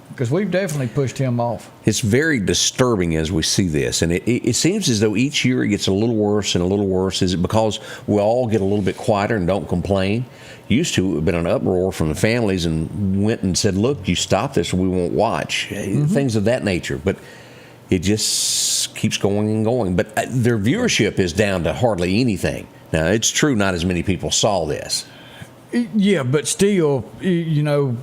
Because we've definitely pushed him off. It's very disturbing as we see this, and it seems as though each year it gets a little worse and a little worse. Is it because we all get a little bit quieter and don't complain? Used to have been an uproar from the families and went and said, look, you stop this or we won't watch. Things of that nature. But it just keeps going and going. But their viewership is down to hardly anything. Now, it's true not as many people saw this. Yeah, but still, you know,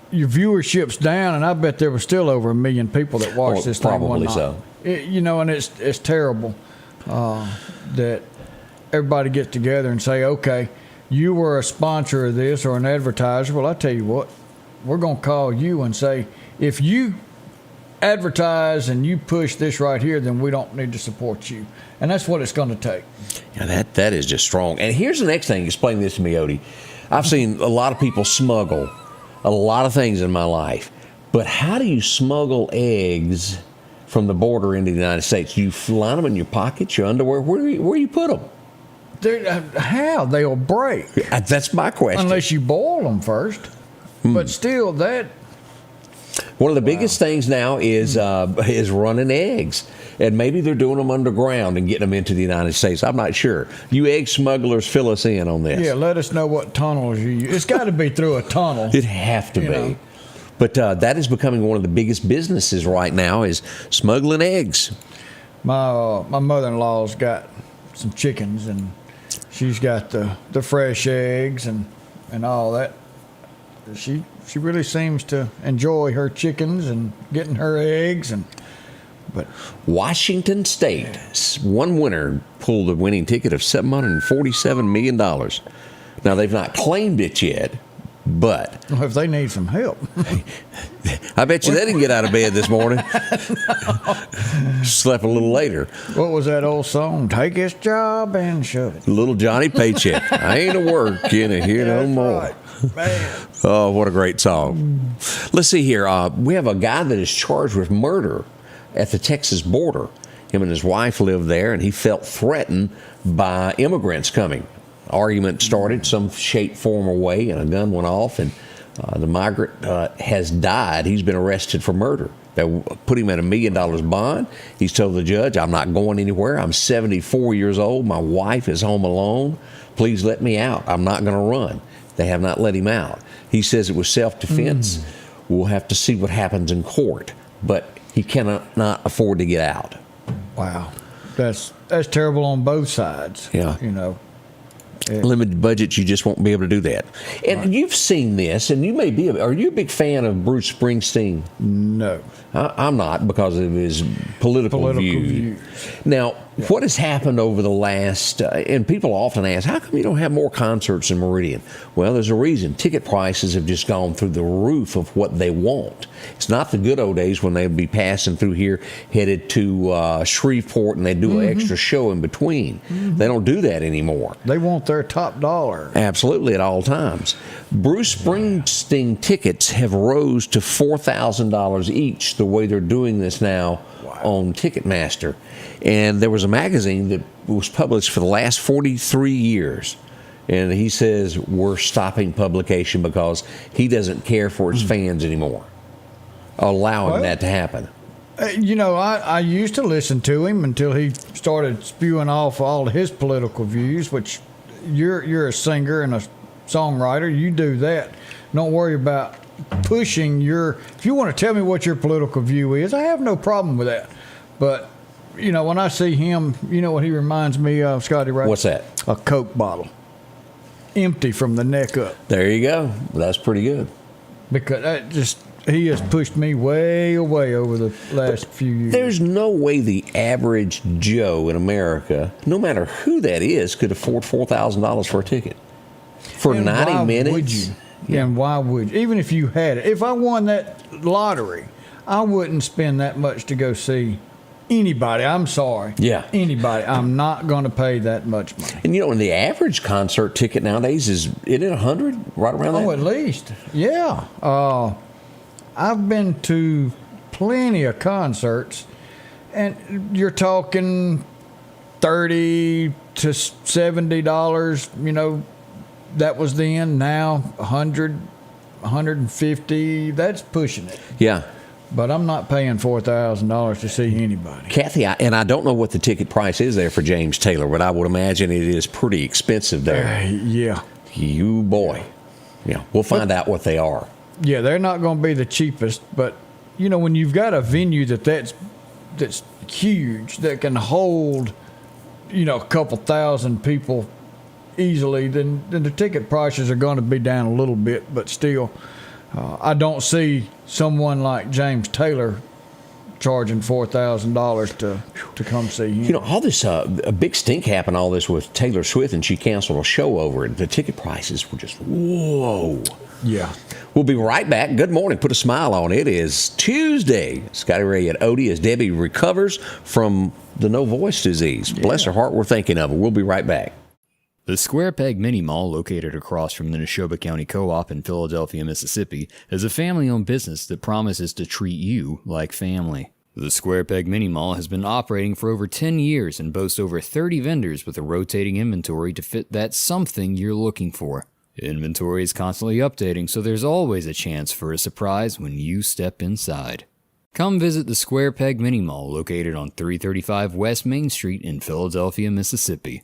your viewership's down, and I bet there was still over 1 million people that watched this thing one night. Probably so. You know, and it's terrible that everybody gets together and say, okay, you were a sponsor of this or an advertiser. Well, I tell you what, we're going to call you and say, if you advertise and you push this right here, then we don't need to support you. And that's what it's going to take. Yeah, that is just strong. And here's the next thing. Explain this to me, Odie. I've seen a lot of people smuggle a lot of things in my life, but how do you smuggle eggs from the border into the United States? You line them in your pockets, your underwear. Where do you put them? How? They'll break. That's my question. Unless you boil them first. But still, that... One of the biggest things now is running eggs. And maybe they're doing them underground and getting them into the United States. I'm not sure. You egg smugglers, fill us in on this. Yeah, let us know what tunnels you use. It's got to be through a tunnel. It'd have to be. know. But that is becoming one of the biggest businesses right now is smuggling eggs. My mother-in-law's got some chickens, and she's got the fresh eggs and all that. She really seems to enjoy her chickens and getting her eggs. But Washington State, one winner pulled a winning ticket of $747 million. Now, they've not claimed it yet, but... Well, if they need some help. I bet you they didn't get out of bed this morning. Slept a little later. What was that old song? Take this job and shove it. Little Johnny Paycheck. I ain't a working here no more. Right. Man. Oh, what a great song. Let's see here. We have a guy that is charged with murder at the Texas border. Him and his wife lived there, and he felt threatened by immigrants coming. Argument started some shape, form, or way, and a gun went off, and the migrant has died. He's been arrested for murder. They put him at $1 million bond. He's told the judge, I'm not going anywhere. I'm 74 years old. My wife is home alone. Please let me out. I'm not going to run. They have not let him out. He says it was self-defense. We'll have to see what happens in court. But he cannot not afford to get out. Wow. That's terrible on both sides. Yeah. You know. Limited budgets, you just won't be able to do that. And you've seen this, and you may be. Are you a big fan of Bruce Springsteen? No. I'm not, because of his political views. Now, What has happened over the last, and people often ask, how come you don't have more concerts in Meridian? Well, there's a reason. Ticket prices have just gone through the roof of what they want. It's not the good old days when they'd be passing through here, headed to Shreveport, and they'd do an extra show in between. They don't do that anymore. They want their top dollar. Absolutely, at all times. Bruce Springsteen tickets have rose to $4,000 each the way they're doing this now on Ticketmaster. And there was a magazine that was published for the last 43 years. And he says we're stopping publication because he doesn't care for his fans anymore, allowing that to happen. I used to listen to him until he started spewing off all his political views, which you're a singer and a songwriter. You do that. Don't worry about pushing if you want to tell me what your political view is, I have no problem with that. But, when I see him, you know what he reminds me of, Scotty, right? What's that? A Coke bottle. Empty from the neck up. There you go. That's pretty good. Because he has pushed me way away over the last few years. There's no way the average Joe in America, no matter who that is, could afford $4,000 for a ticket. For And 90 why minutes? Would you? Yeah. And why would you? Even if you had it. If I won that lottery, I wouldn't spend that much to go see anybody. I'm sorry. Yeah. Anybody. I'm not going to pay that much money. And and the average concert ticket nowadays isn't it 100? Right around that? Oh, at least. Yeah. I've been to plenty of concerts, and you're talking $30 to $70. That was then. Now 100, 150. That's pushing it. Yeah. But I'm not paying $4,000 to see anybody. Kathy, I don't know what the ticket price is there for James Taylor, but I would imagine it is pretty expensive there. Yeah. You boy. Yeah. We'll find out what they are. Yeah, they're not going to be the cheapest, but when you've got a venue that's huge, that can hold a couple thousand people easily, then the ticket prices are going to be down a little bit, but still, I don't see someone like James Taylor charging $4,000 to come see him. All this a big stink happened. All this with Taylor Swift, and she canceled a show over it. The ticket prices were just whoa. Yeah. We'll be right back. Good morning. Put a smile on. It is Tuesday. Scotty Ray at Odie as Debbie recovers from the no voice disease. Yeah. Bless her heart. We're thinking of her. We'll be right back. The Square Peg Mini Mall, located across from the Neshoba County Co-op in Philadelphia, Mississippi, is a family-owned business that promises to treat you like family. The Square Peg Mini Mall has been operating for over 10 years and boasts over 30 vendors with a rotating inventory to fit that something you're looking for. Inventory is constantly updating, so there's always a chance for a surprise when you step inside. Come visit the Square Peg Mini Mall, located on 335 West Main Street in Philadelphia, Mississippi.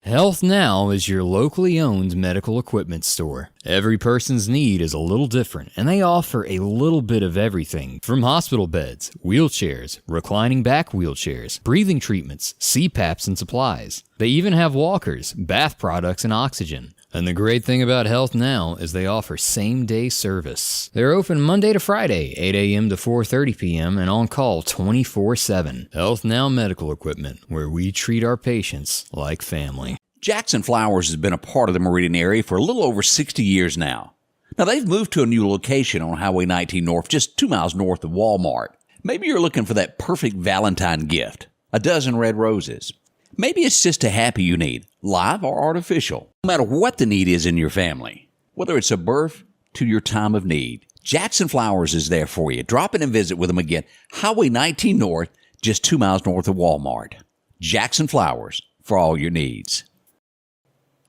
Health Now is your locally owned medical equipment store. Every person's need is a little different, and they offer a little bit of everything from hospital beds, wheelchairs, reclining back wheelchairs, breathing treatments, CPAPs and supplies. They even have walkers, bath products, and oxygen. And the great thing about Health Now is they offer same-day service. They're open Monday to Friday, 8 a.m. to 4:30 p.m. and on call 24/7. Health Now Medical Equipment, where we treat our patients like family. Jackson Flowers has been a part of the Meridian area for a little over 60 years now. Now, they've moved to a new location on Highway 19 North, just 2 miles north of Walmart. Maybe you're looking for that perfect Valentine gift, a dozen red roses. Maybe it's just a happy you need, live or artificial. No matter what the need is in your family, whether it's a birth to your time of need, Jackson Flowers is there for you. Drop in and visit with them again. Highway 19 North, just 2 miles north of Walmart. Jackson Flowers, for all your needs.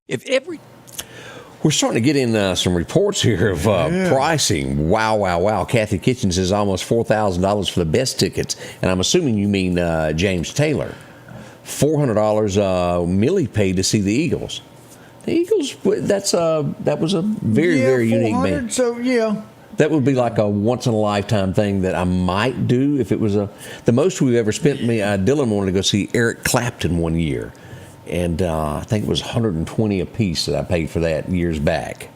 We're starting to get in some reports here of pricing. Wow. Kathy Kitchen says almost $4,000 for the best tickets. And I'm assuming you mean James Taylor. $400 Millie paid to see the Eagles. The Eagles, that was a very unique band. So, yeah. That would be like a once-in-a-lifetime thing that I might do if it was the most we've ever spent. Dylan wanted to go see Eric Clapton one year. And I think it was $120 a piece that I paid for that years back.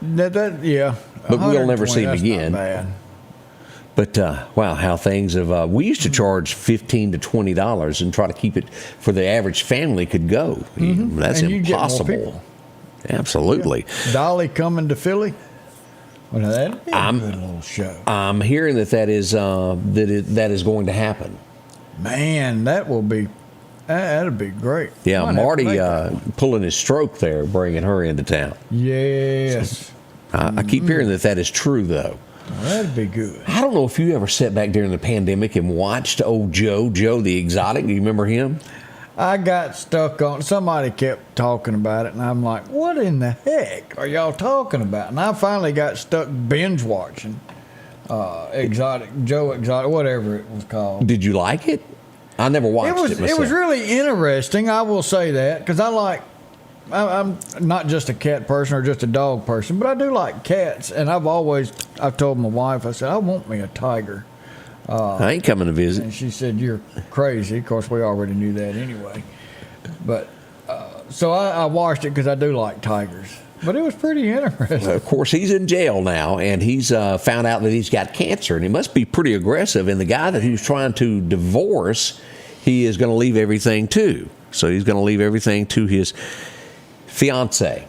Yeah. But we'll never see him again. Not bad. But wow, how things have. We used to charge $15 to $20 and try to keep it for the average family could go. That's And you get more impossible. people. Absolutely. Dolly coming to Philly. Well, now that'd be a good little show. I'm hearing that is going to happen. Man, that'd be great. Yeah, Might have to Marty make that. pulling his stroke there, bringing her into town. Yes. I keep hearing that is true, though. Well, that'd be good. I don't know if you ever sat back during the pandemic and watched old Joe the Exotic. Do you remember him? I got stuck on. Somebody kept talking about it, and I'm like, "What in the heck are y'all talking about?" And I finally got stuck binge watching Joe Exotic, whatever it was called. Did you like it? I never watched it myself. It was really interesting. I will say that because I'm not just a cat person or just a dog person, but I do like cats. And I've told my wife, I said, I want me a tiger. I ain't coming to visit. And she said, you're crazy. Of course, we already knew that anyway. But so I watched it because I do like tigers. But it was pretty interesting. Of course, he's in jail now, and he's found out that he's got cancer, and he must be pretty aggressive. And the guy that he was trying to divorce, he is going to leave everything to. So he's going to leave everything to his fiance.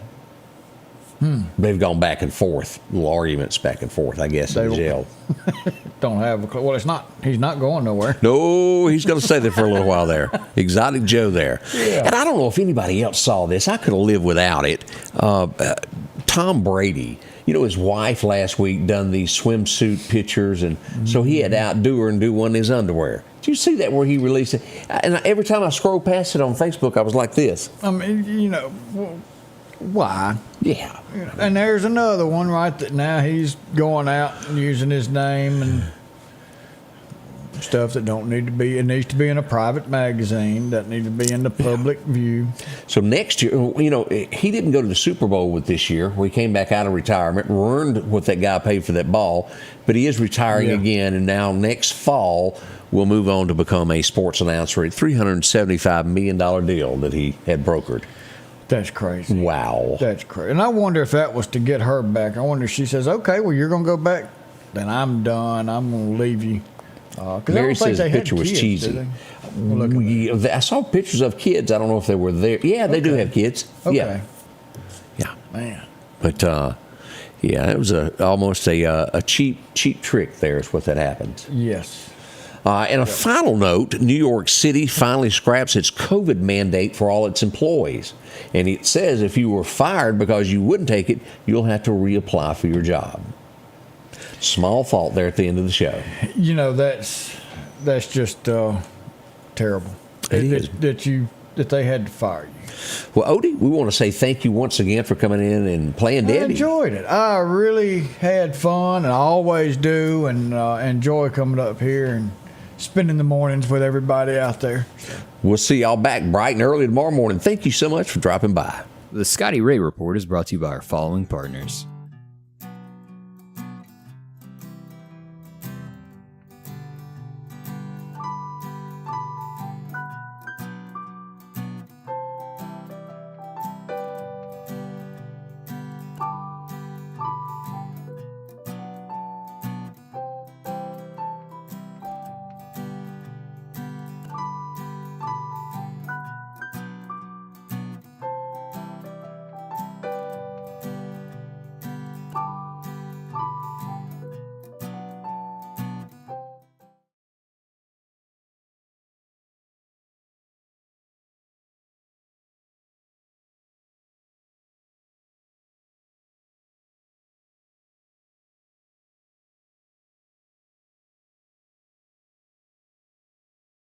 They've gone back and forth, little arguments back and forth, I guess, in jail. Don't have a clue. Well, it's not. He's not going nowhere. No, he's going to stay there for a little while there. Exotic Joe there. Yeah. And I don't know if anybody else saw this. I could have lived without it. Tom Brady, his wife last week done these swimsuit pictures, and so he had to outdo her and do one in his underwear. Did you see that where he released it? And every time I scroll past it on Facebook, I was like this. I mean, why? Yeah. And there's another one right that now he's going out and using his name and stuff that don't need to be. It needs to be in a private magazine. Doesn't need to be in the public view. So next year, he didn't go to the Super Bowl with this year. We came back out of retirement, earned what that guy paid for that ball, but he is retiring again, and now next fall will move on to become a sports announcer at $375 million deal that he had brokered. That's crazy. Wow. That's crazy. And I wonder if that was to get her back. I wonder if she says, okay, well, you're going to go back. Then I'm done. I'm going to leave you. Mary says the picture was cheesy. I saw pictures of kids. I don't know if they were there. Yeah, they do have kids. Okay. Yeah. Man. But, it was almost a cheap trick there is what that happened. Yes. And a final note, New York City finally scraps its COVID mandate for all its employees. And it says if you were fired because you wouldn't take it, you'll have to reapply for your job. Small fault there at the end of the show. That's just terrible. It is. That they had to fire you. Well, Odie, we want to say thank you once again for coming in and playing Daddy. I enjoyed it. I really had fun, and I always do, and enjoy coming up here and spending the mornings with everybody out there. We'll see y'all back bright and early tomorrow morning. Thank you so much for dropping by. The Scotty Ray Report is brought to you by our following partners: